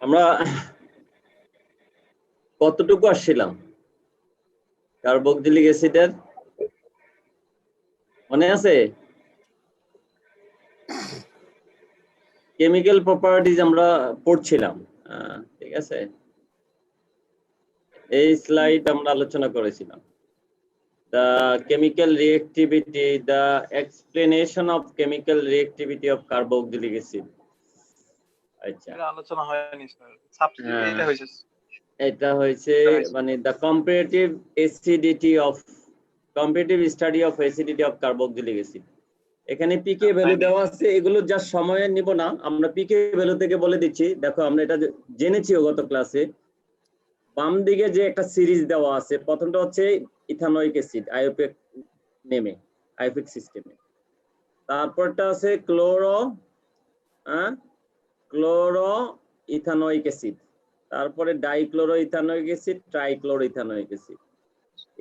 আমরা কতটুকু আসছিলাম কার্বক্সিলিক অ্যাসিডের মনে আছে? কেমিক্যাল প্রপার্টিজ আমরা পড়ছিলাম, ঠিক আছে। এই স্লাইড আমরা আলোচনা করেছিলাম, the chemical reactivity, the explanation of chemical reactivity of carboxylic acid. আচ্ছা, এটা আলোচনা হয়নি স্যার, সাবস্টিটিউট এটা হইছে। এটা হইছে মানে the comparative study of acidity of carboxylic acid। এখানে পিকে ভ্যালু দেওয়া আছে, এগুলো যা সময় নিব না, আমরা পিকে ভ্যালু থেকে বলে দিচ্ছি। দেখো আমরা এটা জেনেছি গত ক্লাসে। বাম দিকে যে একটা সিরিজ দেওয়া আছে, প্রথমটা হচ্ছে ইথানোয়িক অ্যাসিড আইওপেক নেমে, আইওপেক সিস্টেমে। তারপরটা আছে ক্লোরো ইথানোয়িক অ্যাসিড, তারপরে dichloro ethanoic acid, trichloro ethanoic acid.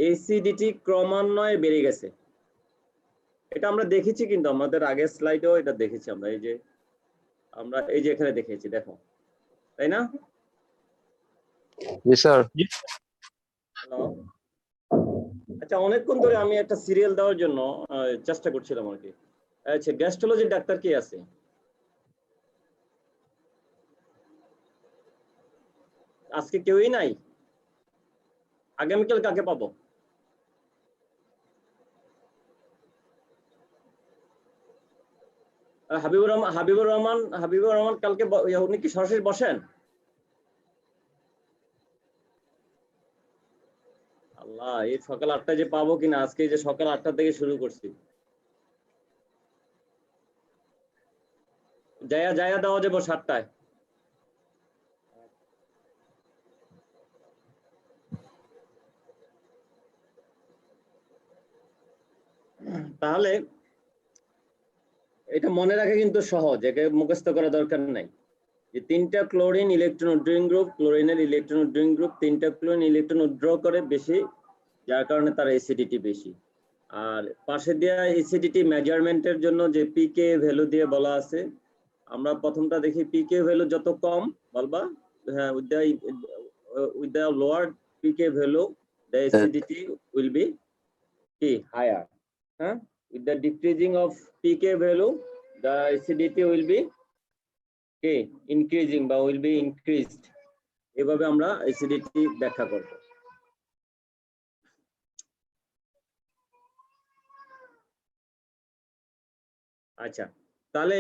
Acidity ক্রমান্বয়ে বেড়ে গেছে, এটা আমরা দেখেছি, কিন্তু আমাদের আগের স্লাইডেও এটা দেখেছি আমরা। এই যে এখানে দেখেছি, দেখো, তাই না? জি স্যার। হ্যালো, আচ্ছা, অনেকক্ষণ ধরে আমি একটা সিরিয়াল দেওয়ার জন্য চেষ্টা করছিলাম আর কি। আচ্ছা, গ্যাস্ট্রোলজির ডাক্তার কি আছে? আজকে কেউই নাই? আগামীকাল কাকে পাবো? হাবিবুর রহমান কালকে উনি কি সরাসরি বসেন? আল্লাহ, এই সকাল 8টায় যে পাবো কিনা, আজকে যে সকাল 8টা থেকে শুরু করছি, যায়া দেওয়া যাবো 7টায়। তাহলে এটা মনে রাখা কিন্তু সহজ, একে মুখস্থ করা দরকার নাই। যে 3টা ক্লোরিন ইলেকট্রন উইথড্রয়িং গ্রুপ, ক্লোরিনের ইলেকট্রন উইথড্রয়িং গ্রুপ 3টা ক্লোরিন ইলেকট্রন উইথড্র করে বেশি, যার কারণে তার অ্যাসিডিটি বেশি। আর পাশে দেওয়া অ্যাসিডিটি মেজারমেন্টের জন্য যে পিকে ভ্যালু দিয়ে বলা আছে, আমরা প্রথমটা দেখি পিকে ভ্যালু যত কম বলবা, হ্যাঁ, with the lower pK value the acidity will be higher, with the decreasing of pK value the acidity will be increasing বা will be increased। এভাবে আমরা অ্যাসিডিটি ব্যাখ্যা করব। আচ্ছা, তাহলে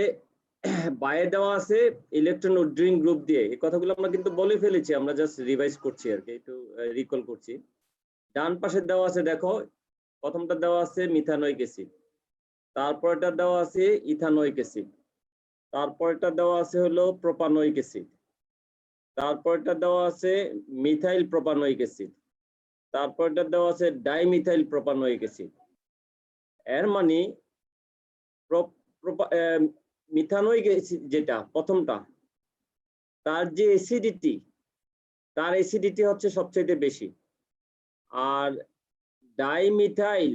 বাইরে দেওয়া আছে ইলেকট্রন উইথড্রয়িং গ্রুপ দিয়ে, এই কথাগুলো আমরা কিন্তু বলে ফেলেছি, আমরা জাস্ট রিভাইজ করছি আর কি, একটু রিকল করছি। ডান পাশে দেওয়া আছে, দেখো, প্রথমটা দেওয়া আছে মিথানোয়িক অ্যাসিড, তারপরটা দেওয়া আছে ইথানোয়িক অ্যাসিড, তারপরটা দেওয়া আছে হলো প্রোপানোয়িক অ্যাসিড, তারপরটা দেওয়া আছে মিথাইল প্রোপানোয়িক অ্যাসিড, তারপরটা দেওয়া আছে ডাইমিথাইল প্রোপানোয়িক অ্যাসিড। এর মানে মিথানোয়িক অ্যাসিড যেটা প্রথমটা, তার যে অ্যাসিডিটি হচ্ছে সবচেয়ে বেশি, আর ডাইমিথাইল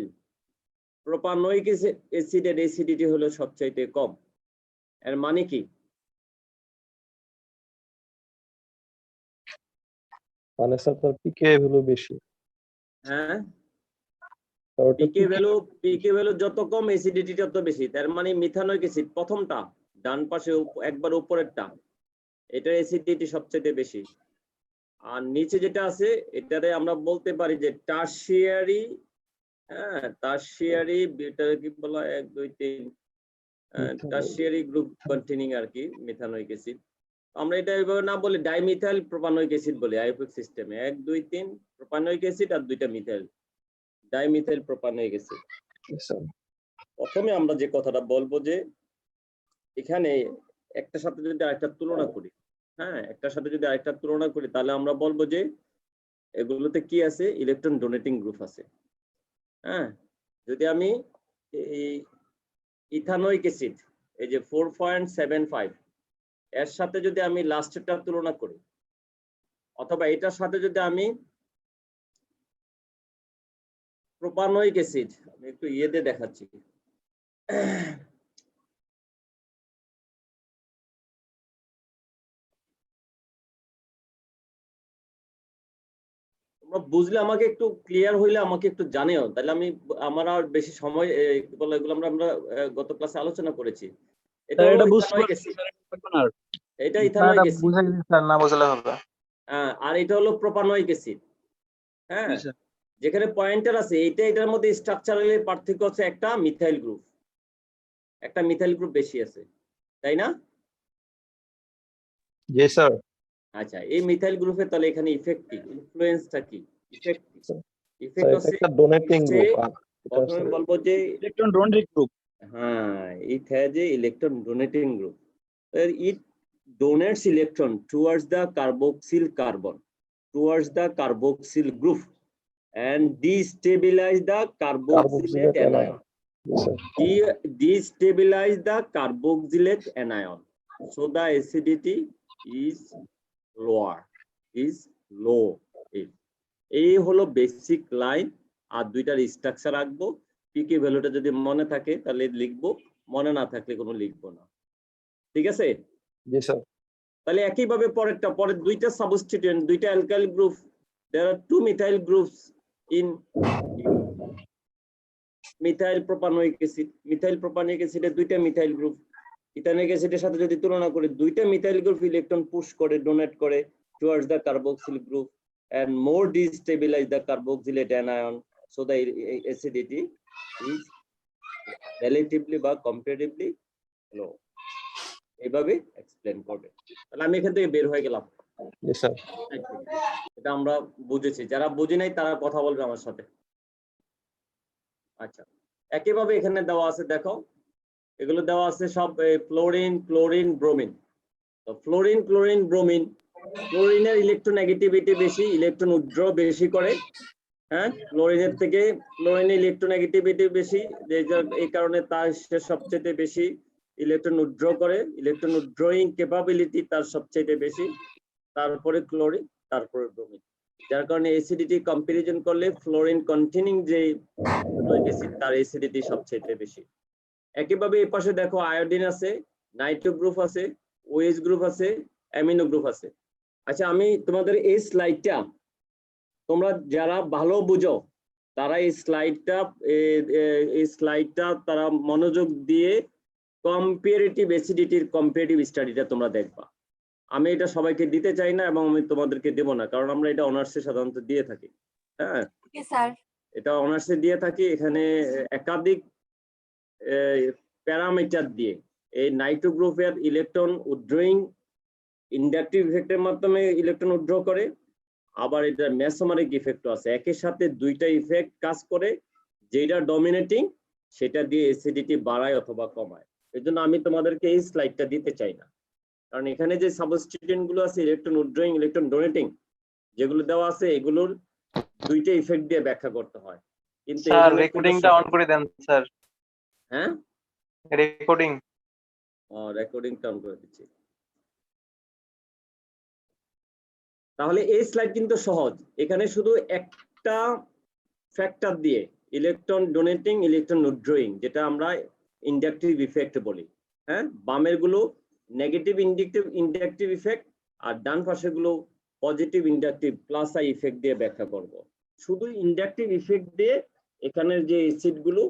প্রোপানোয়িক অ্যাসিডের অ্যাসিডিটি হলো সবচেয়ে কম। এর মানে কি? মানে স্যার তার পিকে ভ্যালু বেশি। হ্যাঁ, ওটা পিকে ভ্যালু যত কম অ্যাসিডিটি তত বেশি। তার মানে মিথানোয়িক অ্যাসিড প্রথমটা, ডান পাশে একবার উপরেরটা, এটার অ্যাসিডিটি সবচেয়ে বেশি। আর নিচে যেটা আছে এটারে আমরা বলতে পারি যে টারশিয়ারি, টারশিয়ারি কি বলা, 1 2 3 টারশিয়ারি গ্রুপ কন্টেনিং আর কি মিথানোয়িক অ্যাসিড। আমরা এটা এইভাবে না বলে ডাইমিথাইল প্রোপানোয়িক অ্যাসিড বলি আইওপেক সিস্টেমে। 1 2 3 প্রোপানোয়িক অ্যাসিড আর 2টা মিথাইল, ডাইমিথাইল প্রোপানোয়িক অ্যাসিড। প্রথমে আমরা যে কথাটা বলবো যে এখানে একটার সাথে যদি আরেকটা তুলনা করি, একটার সাথে যদি আরেকটা তুলনা করি, তাহলে আমরা বলবো যে এগুলোতে কি আছে, ইলেকট্রন ডোনেটিং গ্রুপ আছে। যদি আমি এই ইথানোয়িক অ্যাসিড, এই যে 4.75, এর সাথে যদি আমি লাস্টেরটা তুলনা করি, অথবা এটার সাথে যদি আমি প্রোপানোয়িক অ্যাসিড, আমি একটু ইয়েতে দেখাচ্ছি, বুঝলে আমাকে একটু ক্লিয়ার হইলে আমাকে একটু জানিও, তাহলে আমি আমার আর বেশি সময় কি বলে এগুলো আমরা আমরা গত ক্লাসে আলোচনা করেছি। এটা স্যার হলো এটা বুঝতে ইথানোয়িক অ্যাসিড, এটা স্যার ইথানোয়িক এটা অ্যাসিড, বুঝাই দিন স্যার, না বুঝলে হবে। আর এটা হলো প্রোপানোয়িক অ্যাসিড। হ্যাঁ, যেখানে পয়েন্টার আছে এইটা, এটার মধ্যে স্ট্রাকচারালি পার্থক্য হচ্ছে একটা মিথাইল গ্রুপ, একটা মিথাইল গ্রুপ বেশি আছে, তাই না? জি স্যার। আচ্ছা, এই মিথাইল গ্রুপে তাহলে এখানে ইফেক্ট কি, ইনফ্লুয়েন্সটা কি? ইফেক্ট কি? স্যার, ইফেক্ট এটা হচ্ছে একটা ডোনেটিং সে গ্রুপ। প্রথমে বলবো যে ইলেকট্রন ডোনেটিং গ্রুপ। হ্যাঁ, it has a electron donating group. It donates electron towards the carboxyl carbon, towards the carboxyl group, and destabilize the carboxylate anion. Destabilize the carboxylate anion. So the acidity is lower, is low. এই হলো basic line, আর দুইটার structure রাখবো। পিকে ভ্যালুটা যদি মনে থাকে তাহলে লিখবো, মনে না থাকলে কোনো লিখবো না। ঠিক আছে? জি স্যার। তাহলে একইভাবে পরের দুইটা সাবস্টিটিউয়েন্ট, দুইটা alkyl group, there are two methyl groups in methyl propanoic acid. Methyl propanoic অ্যাসিডে দুইটা মিথাইল গ্রুপ, ইথানোয়িক অ্যাসিডের সাথে যদি তুলনা করি, দুইটা মিথাইল গ্রুপ ইলেকট্রন পুশ করে, ডোনেট করে towards the carboxyl group and more destabilize the carboxylate anion, so the acidity is relatively বা comparatively low. এইভাবে এক্সপ্লেন করবে। তাহলে আমি এখান থেকে বের হয়ে গেলাম। জি স্যার। এটা আমরা বুঝেছি, যারা বুঝি নাই তারা কথা বলবে আমার সাথে। আচ্ছা, একইভাবে এখানে দেওয়া আছে, দেখো এগুলো দেওয়া আছে সব ফ্লোরিন, ক্লোরিন, ব্রোমিন। তো ফ্লোরিন, ক্লোরিন, ব্রোমিন, ক্লোরিনের ইলেকট্রোনেগেটিভিটি বেশি, ইলেকট্রন উইথড্র বেশি করে। হ্যাঁ, ক্লোরিনের থেকে ক্লোরিনের ইলেকট্রোনেগেটিভিটি বেশি, এই কারণে তার সে সবচেয়ে বেশি ইলেকট্রন উইথড্র করে, ইলেকট্রন উইথড্রয়িং ক্যাপাবিলিটি তার সবচেয়ে বেশি, তারপরে ক্লোরিন, তারপরে ব্রোমিন। যার কারণে অ্যাসিডিটি কম্পারিজন করলে ফ্লোরিন কন্টেনিং যে অ্যাসিড তার অ্যাসিডিটি সবচেয়ে বেশি। একইভাবে এই পাশে দেখো আয়োডিন আছে, নাইট্রো গ্রুপ আছে, ওএইচ গ্রুপ আছে, অ্যামিনো গ্রুপ আছে। আচ্ছা, আমি তোমাদের এই স্লাইডটা, তোমরা যারা ভালো বুঝো তারা এই স্লাইডটা তারা মনোযোগ দিয়ে কম্পারেটিভ অ্যাসিডিটির কম্পারেটিভ স্টাডিটা তোমরা দেখবা। আমি এটা সবাইকে দিতে চাই না এবং আমি তোমাদেরকে দেব না, কারণ আমরা এটা অনার্সে সাধারণত দিয়ে থাকি। হ্যাঁ স্যার, এটা অনার্সে দিয়ে থাকি। এখানে একাধিক প্যারামিটার দিয়ে এই নাইট্রো গ্রুপের ইলেকট্রন উইথড্রয়িং ইন্ডাকটিভ ইফেক্টের মাধ্যমে ইলেকট্রন উইথড্র করে, আবার এটা মেসোমারিক ইফেক্টও আছে। একই সাথে দুইটা ইফেক্ট কাজ করে, যেটা ডমিনেটিং সেটা দিয়ে অ্যাসিডিটি বাড়ায় অথবা কমায়। এজন্য আমি তোমাদেরকে এই স্লাইডটা দিতে চাই না, কারণ এখানে যে সাবস্টিটিউয়েন্ট গুলো আছে, ইলেকট্রন উইথড্রয়িং, ইলেকট্রন ডোনেটিং যেগুলো দেওয়া আছে, এগুলোর দুইটা ইফেক্ট দিয়ে ব্যাখ্যা করতে হয়। কিন্তু স্যার রেকর্ডিংটা অন করে দেন স্যার। হ্যাঁ, রেকর্ডিং রেকর্ডিংটা অন করে দিচ্ছি। তাহলে এই স্লাইড কিন্তু সহজ, এখানে শুধু একটা ফ্যাক্টর দিয়ে ইলেকট্রন ডোনেটিং, ইলেকট্রন উইথড্রয়িং, যেটা আমরা ইন্ডাকটিভ ইফেক্ট বলি। হ্যাঁ, বামের গুলো নেগেটিভ ইন্ডাকটিভ ইফেক্ট, আর ডান পাশের গুলো positive inductive plus I effect দিয়ে ব্যাখ্যা করব। শুধু ইন্ডাকটিভ ইফেক্ট দিয়ে এখানের যে অ্যাসিড গুলো,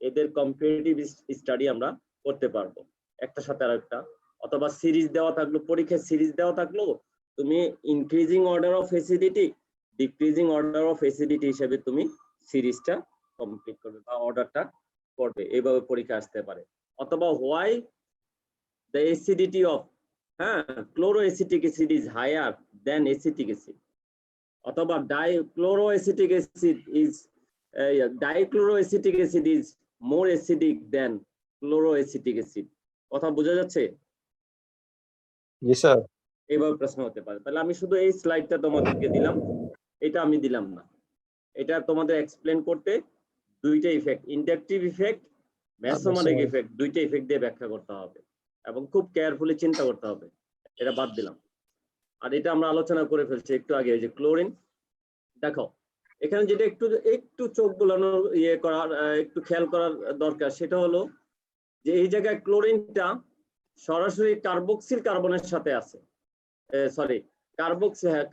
এদের কম্পারেটিভ স্টাডি আমরা করতে পারবো একটা সাথে আরেকটা, অথবা সিরিজ দেওয়া থাকলো, পরীক্ষায় সিরিজ দেওয়া থাকলো, তুমি increasing order of acidity, decreasing order of acidity হিসেবে তুমি সিরিজটা কমপ্লিট করবে বা অর্ডারটা করবে, এইভাবে পরীক্ষা আসতে পারে। অথবা why the acidity of chloroacetic acid is higher than acetic acid, অথবা dichloroacetic acid is dichloroacetic acid is more acidic than chloroacetic acid. কথা বোঝা যাচ্ছে? জি স্যার। এইভাবে প্রশ্ন হতে পারে। তাহলে আমি শুধু এই স্লাইডটা তোমাদেরকে দিলাম, এটা আমি দিলাম না। এটা তোমাদের এক্সপ্লেন করতে দুইটা effect, inductive effect, mesomeric effect, দুইটা ইফেক্ট দিয়ে ব্যাখ্যা করতে হবে এবং খুব কেয়ারফুলি চিন্তা করতে হবে। এটা বাদ দিলাম। আর এটা আমরা আলোচনা করে ফেলছি একটু আগে, যে ক্লোরিন। দেখো এখানে যেটা একটু চোখ বোলানোর করার, একটু খেয়াল করার দরকার, সেটা হলো যে এই জায়গায় ক্লোরিনটা সরাসরি কার্বক্সিল কার্বনের সাথে আছে, সরি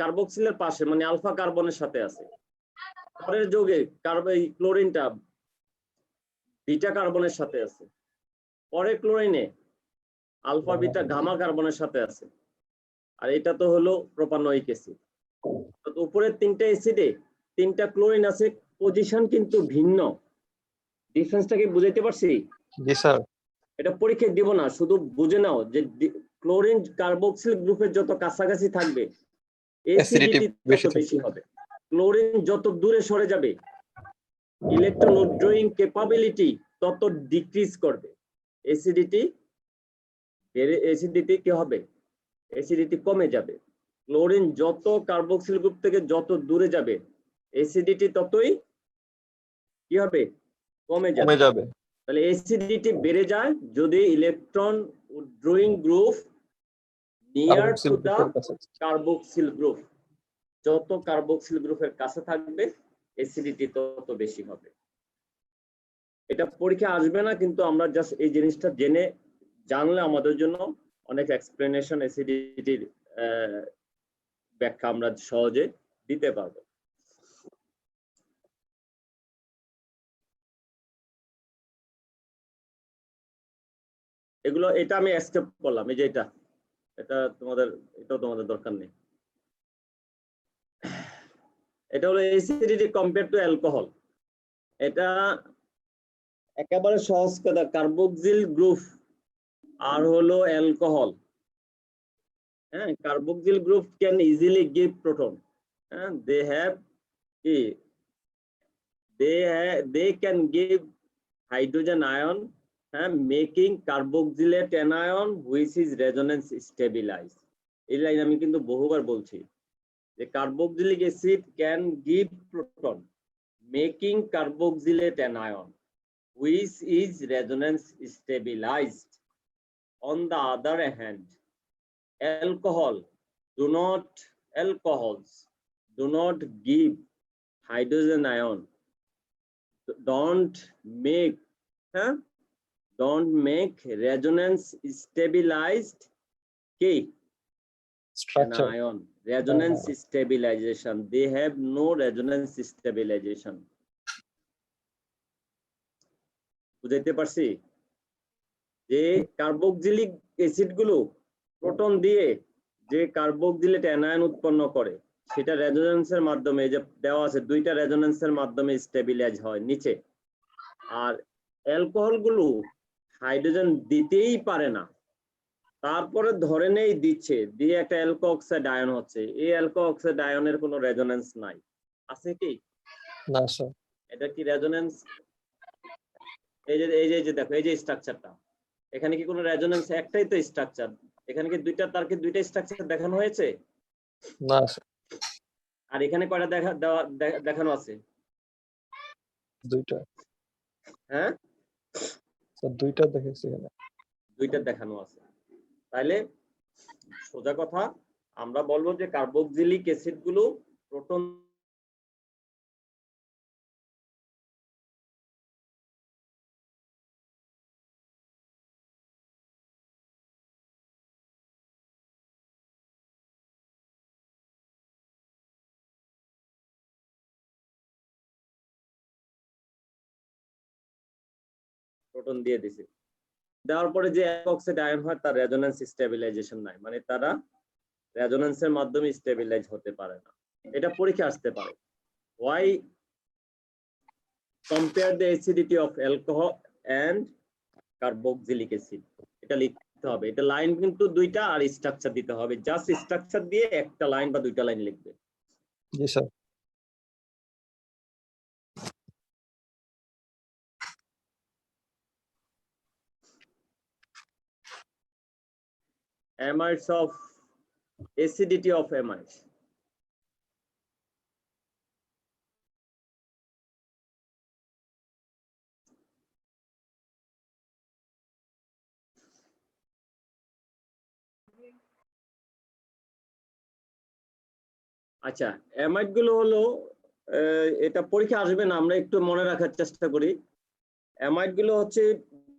কার্বক্সিলের পাশে, মানে আলফা কার্বনের সাথে আছে। পরের যৌগে ক্লোরিনটা বিটা কার্বনের সাথে আছে, পরে ক্লোরিনে আলফা বিটা গামা কার্বনের সাথে আছে, আর এটা তো হলো প্রোপানোয়িক অ্যাসিড। উপরের তিনটা অ্যাসিডে তিনটা ক্লোরিন আছে, পজিশন কিন্তু ভিন্ন। ডিফারেন্সটা কি বুঝাইতে পারছি? জি স্যার। এটা পরীক্ষায় দিব না, শুধু বুঝে নাও যে ক্লোরিন কার্বক্সিল গ্রুপের যত কাছাকাছি থাকবে অ্যাসিডিটি তত বেশি হবে। ক্লোরিন যত দূরে সরে যাবে ইলেকট্রন উইথড্রয়িং ক্যাপাবিলিটি তত ডিক্রিজ করবে, অ্যাসিডিটি কি হবে? অ্যাসিডিটি কমে যাবে। ক্লোরিন যত কার্বক্সিল গ্রুপ থেকে যত দূরে যাবে অ্যাসিডিটি ততই কি হবে? কমে যাবে। তাহলে অ্যাসিডিটি বেড়ে যায় যদি electron withdrawing group near to the carboxyl group, যত কার্বক্সিল গ্রুপের কাছে থাকবে অ্যাসিডিটি তত বেশি হবে। এটা পরীক্ষা আসবে না, কিন্তু আমরা জাস্ট এই জিনিসটা জানলে আমাদের জন্য অনেক এক্সপ্লেনেশন অ্যাসিডিটির ব্যাখ্যা আমরা সহজে দিতে পারবো। এগুলো এটা আমি এসকেপ করলাম, এই যে এটাও তোমাদের দরকার নেই। এটা হলো অ্যাসিডিটি কম্পেয়ার টু অ্যালকোহল। এটা একেবারে সহজ কথা, কার্বক্সিল গ্রুপ আর হলো অ্যালকোহল। হ্যাঁ, carboxyl group can easily give proton. হ্যাঁ, they can give hydrogen ion, making carboxylate anion which is resonance stabilized. এই লাইন আমি কিন্তু বহুবার বলছি যে carboxylic acid can give proton making carboxylate anion which is resonance stabilized. On the other hand, alcohols do not give hydrogen ion, don't make resonance stabilized anion, resonance stabilization. They have no resonance stabilization. বুঝাইতে পারছি যে carboxylic acid গুলো proton দিয়ে যে carboxylate anion উৎপন্ন করে সেটা রেজোনেন্সের মাধ্যমে, যে দেওয়া আছে দুইটা রেজোনেন্সের মাধ্যমে স্টেবিলাইজ হয় নিচে। আর অ্যালকোহল গুলো হাইড্রোজেন দিতেই পারে না, তারপরে ধরে নেই দিচ্ছে, দিয়ে একটা অ্যালকো অক্সাইড আয়ন হচ্ছে। এই অ্যালকো অক্সাইড আয়নের কোনো রেজোনেন্স নাই, আছে কি? না স্যার। এটা কি রেজোনেন্স? এই যে দেখো, এই যে স্ট্রাকচারটা, এখানে কি কোনো রেজোনেন্স? একটাই তো স্ট্রাকচার। এখানে কি দুইটা স্ট্রাকচার দেখানো হয়েছে? না স্যার। আর এখানে কয়টা দেখানো আছে? দুইটা। হ্যাঁ স্যার, দুইটা দেখাইছি এখানে। দুইটা দেখানো আছে। তাইলে সোজা কথা আমরা বলবো যে কার্বক্সিলিক অ্যাসিড গুলো প্রোটন দিয়ে দিছে, দেওয়ার পরে যে অক্সাইড আয়ন হয় তার রেজোনেন্স স্টেবিলাইজেশন নাই, মানে তারা রেজোনেন্সের মাধ্যমে স্টেবিলাইজ হতে পারে না। এটা পরীক্ষা আসতে পারে। Why compare the acidity of alcohol and carboxylic acid? এটা লিখতে হবে। এটা লাইন কিন্তু দুইটা, আর স্ট্রাকচার দিতে হবে। জাস্ট স্ট্রাকচার দিয়ে একটা লাইন বা দুইটা লাইন লিখবে। জি sir. Amides of acidity of amides. আচ্ছা, অ্যামাইড গুলো হলো, এটা পরীক্ষা আসবে না, আমরা একটু মনে রাখার চেষ্টা করি। অ্যামাইড গুলো হচ্ছে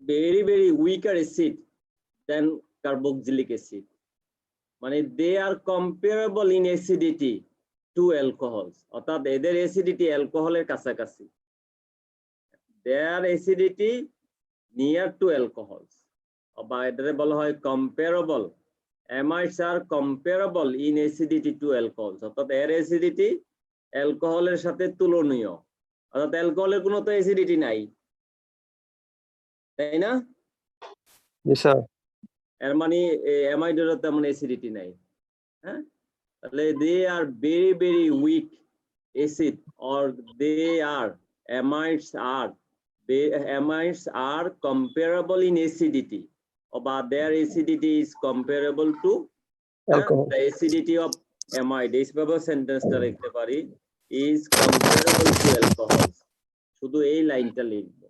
very very weaker acid than carboxylic acid, মানে they are comparable in acidity to alcohols, অর্থাৎ এদের অ্যাসিডিটি অ্যালকোহলের কাছাকাছি। Their acidity near to alcohols, বা এটাকে বলা হয় comparable. Amides are comparable in acidity to alcohols, অর্থাৎ এর অ্যাসিডিটি অ্যালকোহলের সাথে তুলনীয়। অর্থাৎ অ্যালকোহলের কোনো তো অ্যাসিডিটি নাই, তাই না? Yes, sir. এর মানে অ্যামাইডেরও তেমন অ্যাসিডিটি নাই। হ্যাঁ, তাহলে they are very very weak acid, or they are amides are comparable in acidity, or their acidity is comparable to Alcohol. the acidity of amide. এইভাবে সেন্টেন্সটা লিখতে পারি, is comparable to alcohol। শুধু এই লাইনটা লিখব।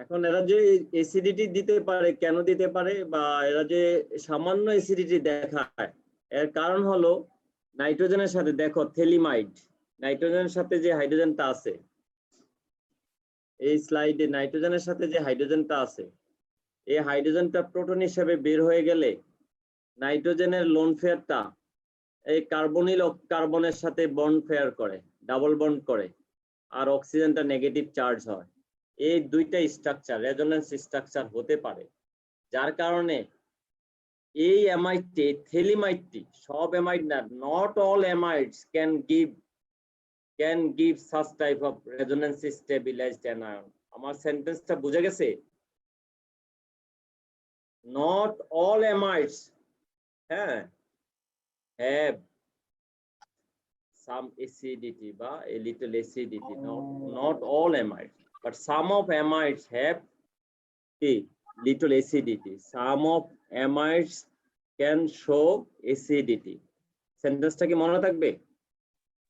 এখন এরা যে অ্যাসিডিটি দিতে পারে, কেন দিতে পারে, বা এরা যে সামান্য অ্যাসিডিটি দেখায়, এর কারণ হলো নাইট্রোজেনের সাথে, দেখো থেলিমাইড, নাইট্রোজেনের সাথে যে হাইড্রোজেনটা আছে, এই স্লাইডে নাইট্রোজেনের সাথে যে হাইড্রোজেনটা আছে, এই হাইড্রোজেনটা প্রোটন হিসেবে বের হয়ে গেলে নাইট্রোজেনের লোন ফেয়ারটা এই কার্বনিল কার্বনের সাথে বন্ড ফেয়ার করে, ডাবল বন্ড করে, আর অক্সিজেনটা নেগেটিভ চার্জ হয়। এই দুইটা স্ট্রাকচার রেজোনেন্স স্ট্রাকচার হতে পারে, যার কারণে এই অ্যামাইডটি, থেলিমাইডটি, সব অ্যামাইড না, not all amides can give such type of resonance stabilized anion। আমার সেন্টেন্সটা বুঝে গেছে? Not all amides have some acidity বা a little acidity, not all amides, but some of amides have a little acidity, some of amides can show acidity। সেন্টেন্সটা কি মনে থাকবে?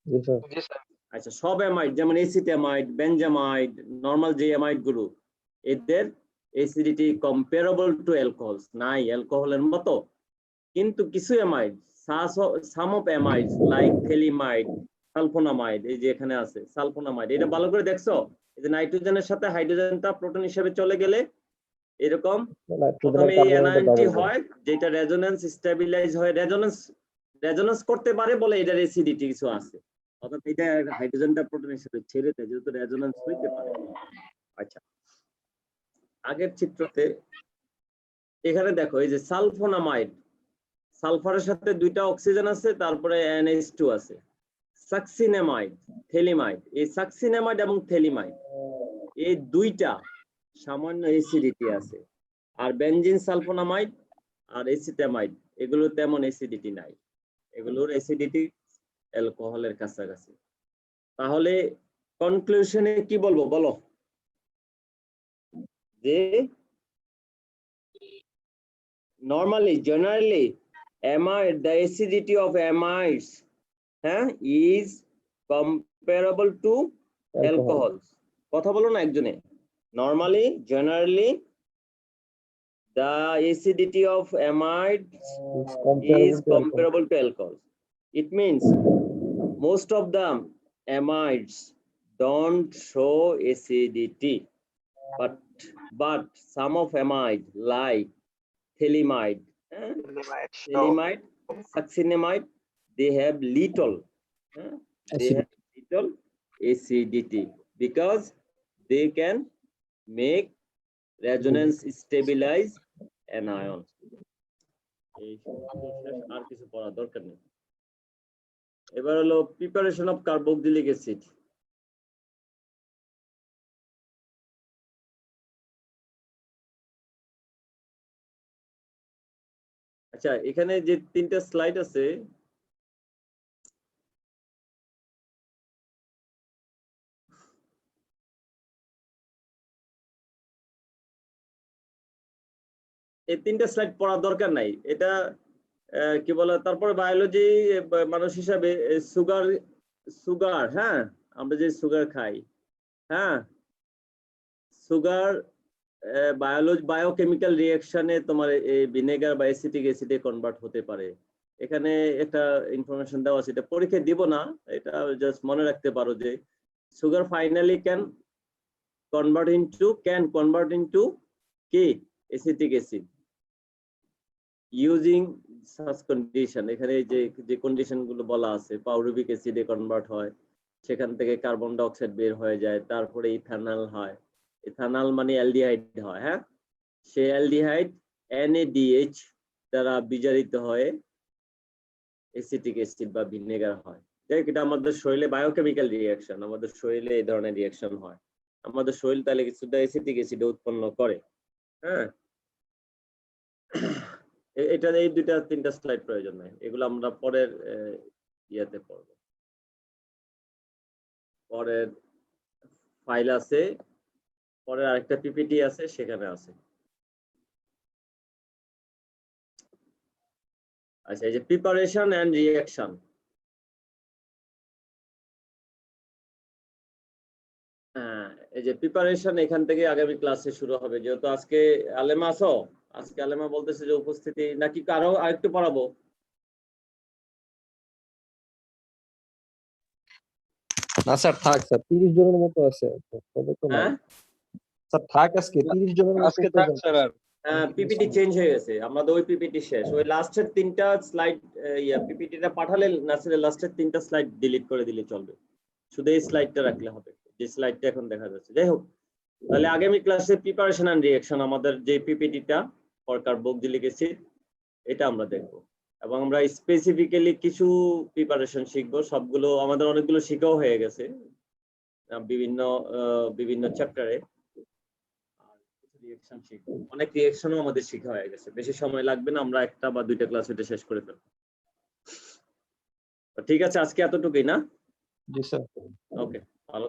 Yes, sir. জি sir. আচ্ছা, সব অ্যামাইড যেমন এসিটামাইড, বেনজামাইড, নরমাল যে amide গুলো, এদের অ্যাসিডিটি কম্পারেবল টু অ্যালকোহলস নাই অ্যালকোহলের মতো। কিন্তু কিছু amide, some of amides like phthalimide, sulphonamide, এই যে এখানে আছে সালফোনামাইড, এটা ভালো করে দেখছো? এই যে নাইট্রোজেনের সাথে হাইড্রোজেনটা প্রোটন হিসেবে চলে গেলে এরকম প্রথমে এই অ্যানায়নটি হয়, যেটা রেজোনেন্স স্টেবিলাইজ হয়, রেজোনেন্স করতে পারে বলে এটার অ্যাসিডিটি কিছু আছে, অর্থাৎ এটা হাইড্রোজেনটা প্রোটন হিসেবে ছেড়ে দেয়, যেহেতু রেজোনেন্স হইতে পারে। আচ্ছা, আগের চিত্রতে এখানে দেখো, এই যে সালফোনামাইড, সালফারের সাথে দুইটা অক্সিজেন আছে, তারপরে NH2 আছে। সাকসিনামাইড, থেলিমাইড, এই সাকসিনামাইড এবং থেলিমাইড এই দুইটা সামান্য অ্যাসিডিটি আছে, আর বেনজিন সালফোনামাইড আর এসিটামাইড এগুলো তেমন অ্যাসিডিটি নাই, এগুলোর অ্যাসিডিটি অ্যালকোহলের কাছাকাছি। তাহলে কনক্লুশনে কি বলবো বলো? যে generally the acidity of amides is comparable to alcohols। কথা বলো না একজনে। Generally the acidity of amides is comparable to alcohols। It means most of the amides don't show acidity, but some of amide like thelimide, succinamide, they have little acidity because they can make resonance stabilize anion। আর কিছু পড়া দরকার নেই। এবার হলো preparation of carboxylic acid. আচ্ছা, এখানে যে তিনটা স্লাইড আছে, এই তিনটা স্লাইড পড়ার দরকার নাই, এটা কি বলে, তারপরে বায়োলজি মানুষ হিসাবে সুগার, হ্যাঁ, আমরা যে সুগার খাই, হ্যাঁ, সুগার বায়োকেমিক্যাল রিঅ্যাকশনে তোমার ভিনেগার বা অ্যাসিটিক অ্যাসিডে কনভার্ট হতে পারে। এখানে একটা ইনফরমেশন দেওয়া আছে, এটা পরীক্ষায় দিব না, এটা জাস্ট মনে রাখতে পারো যে sugar finally can convert into কি acetic acid. Using such condition, এখানে যে কন্ডিশন গুলো বলা আছে, পাউরুবিক অ্যাসিডে কনভার্ট হয়, সেখান থেকে কার্বন ডাই অক্সাইড বের হয়ে যায়, তারপরে ইথানল হয়, ইথানল মানে অ্যালডিহাইড হয়, হ্যাঁ, সেই অ্যালডিহাইড NaDH দ্বারা বিজারিত হয়ে অ্যাসিটিক অ্যাসিড বা ভিনেগার হয়। যাই হোক, এটা আমাদের শরীরে বায়োকেমিক্যাল রিঅ্যাকশন, আমাদের শরীরে এই ধরনের রিঅ্যাকশন হয়, আমাদের শরীর তাহলে কিছুটা অ্যাসিটিক অ্যাসিড উৎপন্ন করে। হ্যাঁ, এটা এই দুইটা তিনটা স্লাইড প্রয়োজন নাই, এগুলো আমরা পরের ইয়াতে পড়ব, পরের ফাইল আছে, পরের আরেকটা পিপিটি আছে, সেখানে আছে। আচ্ছা, এই যে প্রিপারেশন এন্ড রিঅ্যাকশন, হ্যাঁ, এই যে প্রিপারেশন এখান থেকে আগামী ক্লাসে শুরু হবে, যেহেতু আজকে আলেমা আছো, আজকে আলেমা বলতেছে যে উপস্থিতি নাকি কারো আরেকটু পড়াবো? না স্যার, থাক স্যার, 30 জনের মতো আছে, তবে তো না হ্যাঁ, স্যার, থাক আজকে 30 জনের মতো আজকে থাক স্যার। আর পিপিটি চেঞ্জ হয়ে গেছে, আমাদের ওই পিপিটি শেষ, ওই লাস্টের তিনটা স্লাইড, পিপিটিটা পাঠালে নাসিরের লাস্টের তিনটা স্লাইড ডিলিট করে দিলে চলবে, শুধু এই স্লাইডটা রাখলে হবে, যে স্লাইডটা এখন দেখা যাচ্ছে। যাই হোক, তাহলে আগামী ক্লাসে প্রিপারেশন এন্ড রিঅ্যাকশন, আমাদের যে পিপিটিটা ফরকার বকজিলিক অ্যাসিড, এটা আমরা দেখব, এবং আমরা স্পেসিফিক্যালি কিছু প্রিপারেশন শিখবো, সবগুলো আমাদের অনেকগুলো শেখাও হয়ে গেছে বিভিন্ন বিভিন্ন চ্যাপ্টারে, রিঅ্যাকশন শিখবো, অনেক রিঅ্যাকশনও আমাদের শেখা হয়ে গেছে, বেশি সময় লাগবে না, আমরা একটা বা দুইটা ক্লাস এটা শেষ করে ফেলবো। ঠিক আছে, আজকে এতটুকুই না? জি স্যার। ওকে।